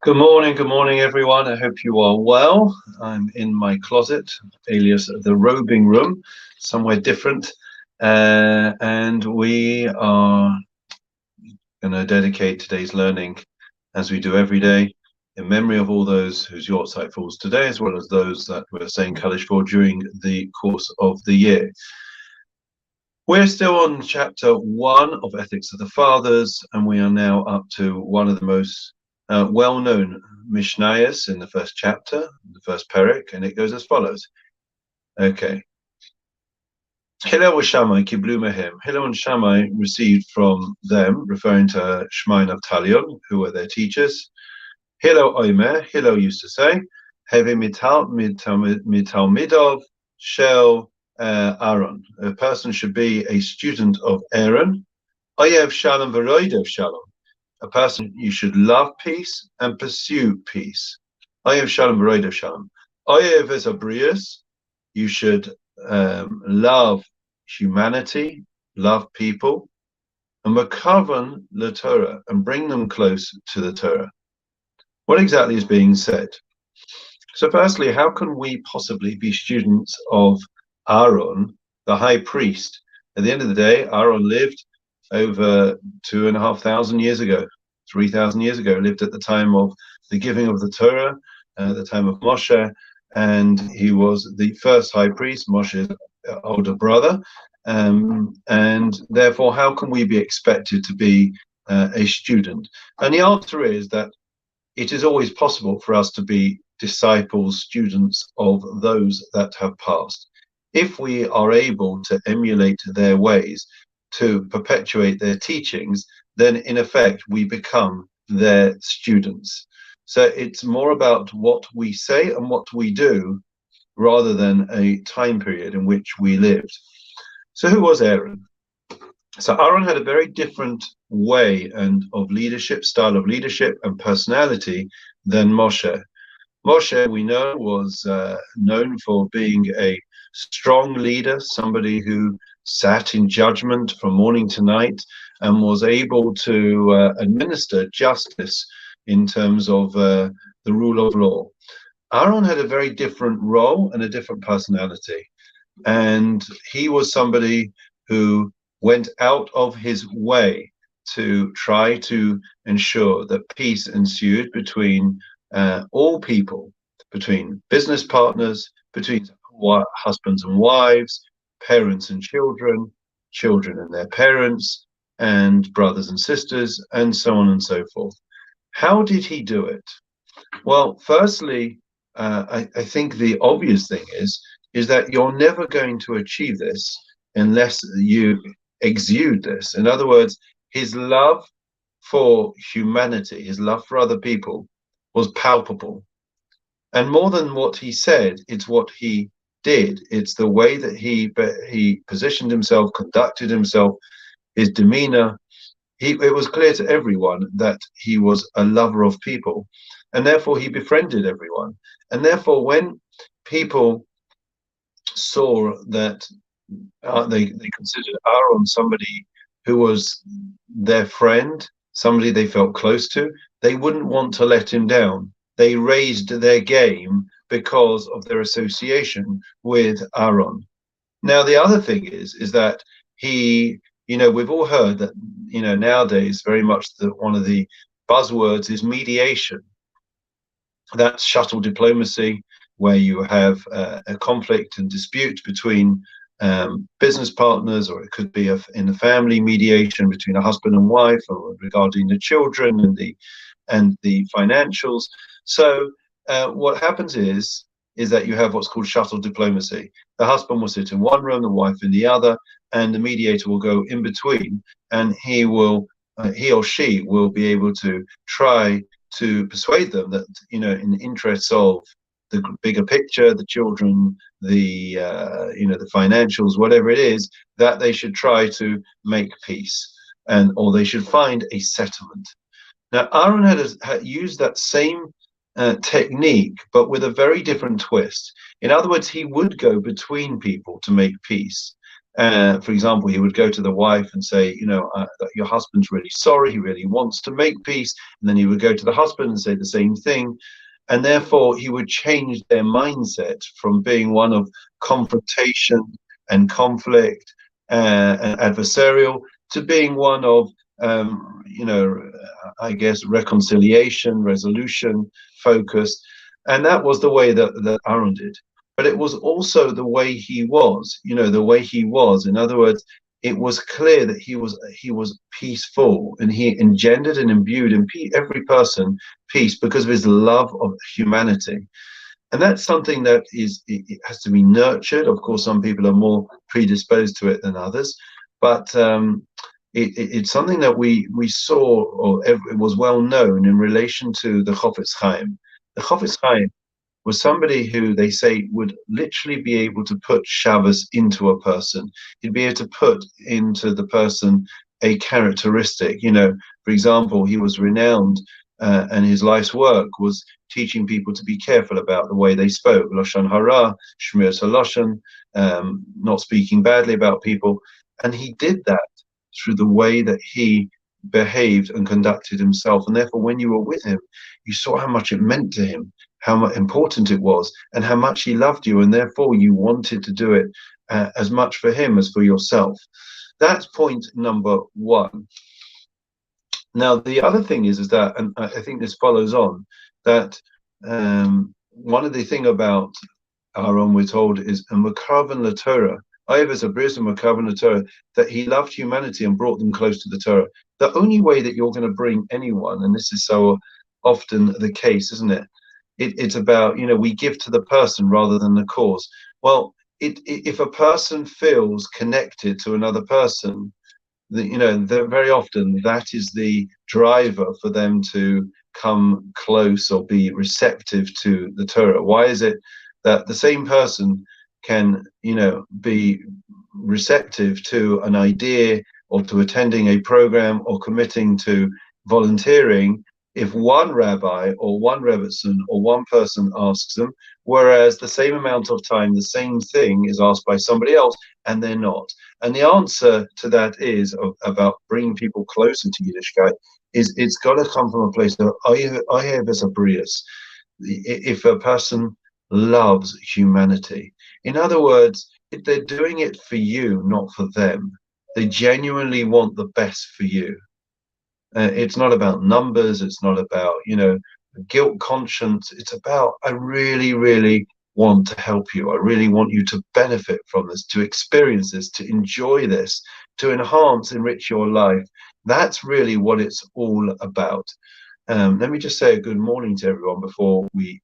Good morning, everyone. I hope you are well. I'm in my closet, alias the robing room, somewhere different, and we are going to dedicate today's learning, as we do every day, in memory of all those whose yahrzeit falls today, as well as those that we're saying Kaddish for during the course of the year. We're still on chapter 1 of Ethics of the Fathers, and we are now up to one of the most well-known Mishnayos in the first chapter, the first perek, and it goes as follows. Okay. Hillel and Shammai kiblu mehem. Hillel and Shammai received from them, referring to Shmai and Talion, who were their teachers. Hillel Omer, Hillel used to say, Heve mitalmidov shel Aaron. A person should be a student of Aaron. Oyev shalom v'roidev shalom. A person, you should love peace and pursue peace. Oyev shalom v'roidev shalom. Oyev is abrius. You should love humanity, love people, and makavan the Torah, and bring them close to the Torah. What exactly is being said? So firstly, how can we possibly be students of Ahron, the high priest? At the end of the day, Ahron lived over 2,500 years ago, 3,000 years ago, lived at the time of the giving of the Torah, the time of Moshe, and he was the first high priest, Moshe's older brother, and therefore, how can we be expected to be a student? And the answer is that it is always possible for us to be disciples, students of those that have passed. If we are able to emulate their ways, to perpetuate their teachings, then in effect we become their students. So it's more about what we say and what we do rather than a time period in which we lived. So who was Aaron? So Aaron had a very different way and of leadership, style of leadership and personality than Moshe. Moshe, we know, was known for being a strong leader, somebody who sat in judgment from morning to night and was able to administer justice in terms of the rule of law. Aaron had a very different role and a different personality. And he was somebody who went out of his way to try to ensure that peace ensued between all people, between business partners, between husbands and wives, parents and children, children and their parents, and brothers and sisters, and so on and so forth. How did he do it? Well, firstly, I think the obvious thing is that you're never going to achieve this unless you exude this. In other words, his love for humanity, his love for other people was palpable. And more than what he said, it's what he did. It's the way that he positioned himself, conducted himself, his demeanor. It was clear to everyone that he was a lover of people, and therefore he befriended everyone. And therefore, when people saw that they considered Aaron somebody who was their friend, somebody they felt close to, they wouldn't want to let him down. They raised their game because of their association with Aaron. Now, the other thing is that he, we've all heard that, nowadays very much one of the buzzwords is mediation. That's shuttle diplomacy, where you have a conflict and dispute between business partners, or it could be in a family mediation between a husband and wife, or regarding the children and the financials. So what happens is that you have what's called shuttle diplomacy. The husband will sit in one room, the wife in the other, and the mediator will go in between, and he or she will be able to try to persuade them that, in the interests of the bigger picture, the children, the financials, whatever it is, that they should try to make peace, or they should find a settlement. Now, Aaron had used that same technique, but with a very different twist. In other words, he would go between people to make peace. For example, he would go to the wife and say, that your husband's really sorry, he really wants to make peace. And then he would go to the husband and say the same thing. And therefore, he would change their mindset from being one of confrontation and conflict and adversarial to being one of, I guess, reconciliation, resolution, focus. And that was the way that Aaron did. But it was also the way he was, the way he was. In other words, it was clear that he was peaceful, and he engendered and imbued in every person peace because of his love of humanity. And that's something that it has to be nurtured. Of course, some people are more predisposed to it than others, but it's something that we saw, or it was well known in relation to the Chofetz Chaim. The Chofetz Chaim was somebody who they say would literally be able to put Shabbos into a person. He'd be able to put into the person a characteristic. For example, he was renowned, and his life's work was teaching people to be careful about the way they spoke, Lashon Hara, Shmiras HaLashon, not speaking badly about people. And he did that through the way that he behaved and conducted himself. And therefore, when you were with him, you saw how much it meant to him, how important it was, and how much he loved you. And therefore, you wanted to do it as much for him as for yourself. That's point number one. Now, the other thing is that, and I think this follows on, that one of the thing about Aaron, we're told, is a makavan laTorah. Ayavas abris makavan laTorah, that he loved humanity and brought them close to the Torah. The only way that you're going to bring anyone, and this is so often the case, isn't it? It's about, we give to the person rather than the cause. Well, if a person feels connected to another person, very often that is the driver for them to come close or be receptive to the Torah. Why is it that the same person can, be receptive to an idea or to attending a program or committing to volunteering if one rabbi or one rebbetzin or one person asks them, whereas the same amount of time, the same thing is asked by somebody else, and they're not? And the answer to that is about bringing people closer to Yiddishkeit is it's got to come from a place of I have as a brius. If a person loves humanity, in other words, if they're doing it for you, not for them, they genuinely want the best for you. It's not about numbers. It's not about, guilt conscience. It's about, I really, really want to help you. I really want you to benefit from this, to experience this, to enjoy this, to enhance, enrich your life. That's really what it's all about. Let me just say a good morning to everyone before we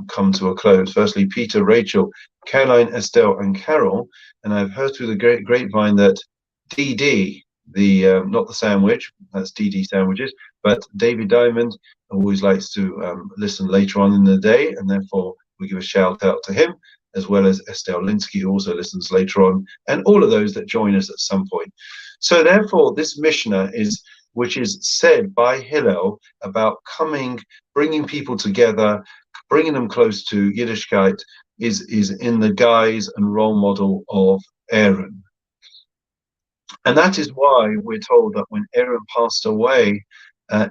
come to a close. Firstly, Peter, Rachel, Caroline, Estelle, and Carol. And I've heard through the grapevine that DD, not the sandwich, that's DD sandwiches, but David Diamond always likes to listen later on in the day, and therefore we give a shout out to him, as well as Estelle Linsky, who also listens later on, and all of those that join us at some point. So therefore, this Mishnah which is said by Hillel about bringing people together, bringing them close to Yiddishkeit, is in the guise and role model of Aaron. And that is why we're told that when Aaron passed away,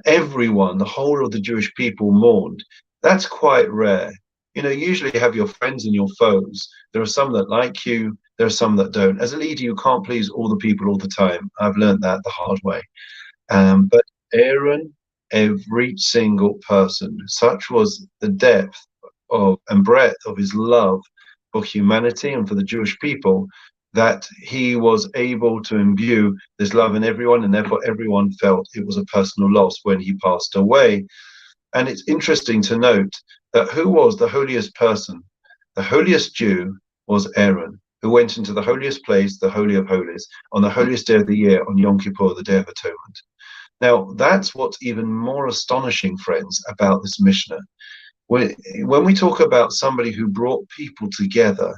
everyone, the whole of the Jewish people, mourned. That's quite rare. Usually you have your friends and your foes. There are some that like you, there are some that don't. As a leader, you can't please all the people all the time. I've learned that the hard way. But Aaron, every single person, such was the depth and breadth of his love for humanity and for the Jewish people, that he was able to imbue this love in everyone, and therefore everyone felt it was a personal loss when he passed away. And it's interesting to note that who was the holiest person? The holiest Jew was Aaron, who went into the holiest place, the Holy of Holies, on the holiest day of the year, on Yom Kippur, the Day of Atonement. Now, that's what's even more astonishing, friends, about this Mishnah. When we talk about somebody who brought people together,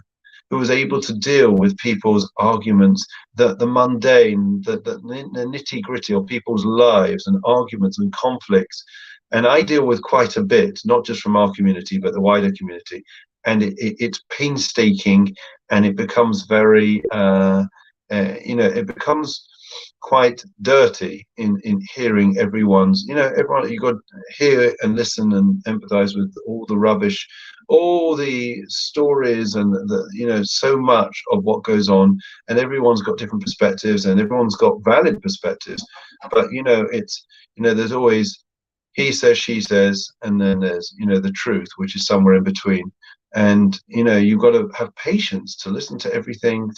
who was able to deal with people's arguments, the mundane, the nitty-gritty of people's lives and arguments and conflicts. And I deal with quite a bit, not just from our community, but the wider community. And it's painstaking, and it becomes very it becomes quite dirty in hearing everyone's, everyone, you got to hear and listen and empathize with all the rubbish, all the stories, and so much of what goes on, and everyone's got different perspectives and everyone's got valid perspectives, but there's always he says, she says, and then there's the truth, which is somewhere in between. And you've got to have patience to listen to everything,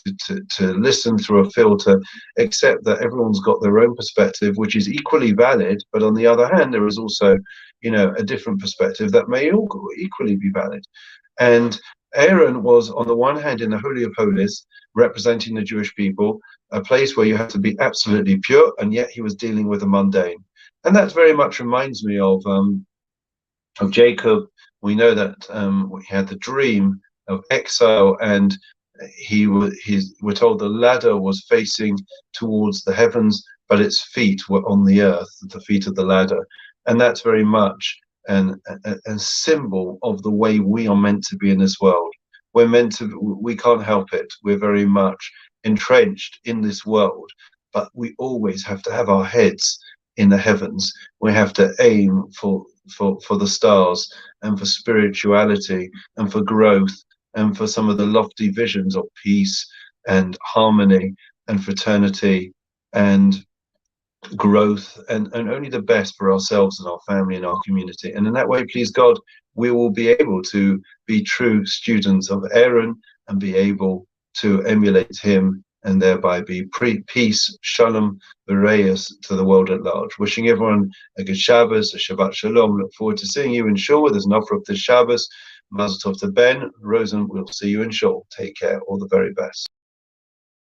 to listen through a filter, accept that everyone's got their own perspective, which is equally valid, but on the other hand there is also a different perspective that may equally be valid. And Aaron was, on the one hand, in the Holy of Holies, representing the Jewish people, a place where you had to be absolutely pure, and yet he was dealing with the mundane. And that very much reminds me of Jacob. We know that he had the dream of exile, and we're told the ladder was facing towards the heavens, but its feet were on the earth, the feet of the ladder. And that's very much a symbol of the way we are meant to be in this world. We can't help it. We're very much entrenched in this world, but we always have to have our heads in the heavens. We have to aim for the stars, and for spirituality, and for growth, and for some of the lofty visions of peace and harmony and fraternity and growth, and only the best for ourselves and our family and our community. And in that way, please God, we will be able to be true students of Aaron and be able to emulate him, and thereby be peace, shalom, bereus to the world at large. Wishing everyone a good Shabbos, a Shabbat Shalom. Look forward to seeing you in Shul. There's an offer of this Shabbos. Mazel tov to Ben. Rosen, we'll see you in Shul. Take care. All the very best.